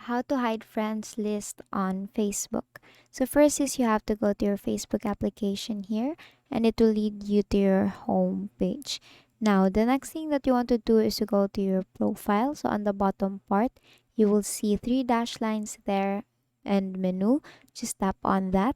How to hide friends list on Facebook. So first is you have to go to your Facebook application here, and it will lead you to your home page. Now the next thing that you want to do is to go to your profile. So on the bottom part you will see three dash lines there and menu. Just tap on that,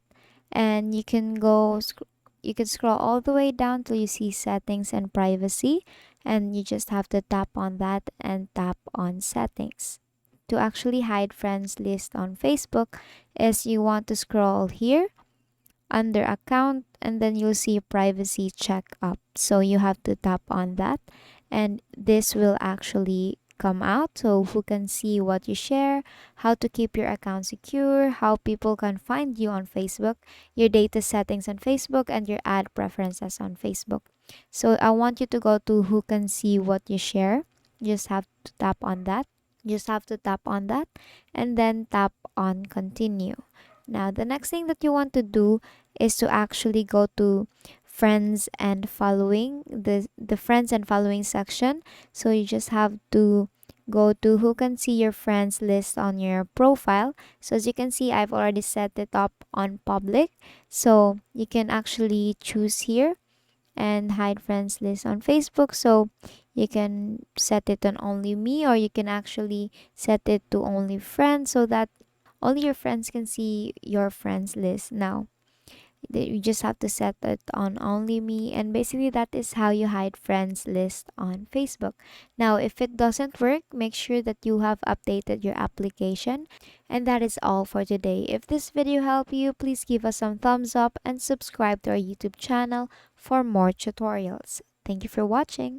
and you can scroll all the way down till you see settings and privacy, and you just have to tap on that and tap on settings. To actually hide friends list on Facebook is you want to scroll here under account, and then you'll see privacy check up. So you have to tap on that, and this will actually come out, so who can see what you share, how to keep your account secure, how people can find you on Facebook, your data settings on Facebook, and your ad preferences on Facebook. So I want you to go to who can see what you share. Just have to tap on that. And then tap on continue. Now the next thing that you want to do is to actually go to friends and following, the friends and following section. So you just have to go to who can see your friends list on your profile. So as you can see, I've already set it up on public, so you can actually choose here and hide friends list on Facebook. So you can set it on only me, or you can actually set it to only friends, so that only your friends can see your friends list. Now you just have to set it on only me, and basically that is how you hide friends list on Facebook. Now if it doesn't work, make sure that you have updated your application. And that is all for today. If this video helped you, please give us some thumbs up and subscribe to our YouTube channel for more tutorials. Thank you for watching.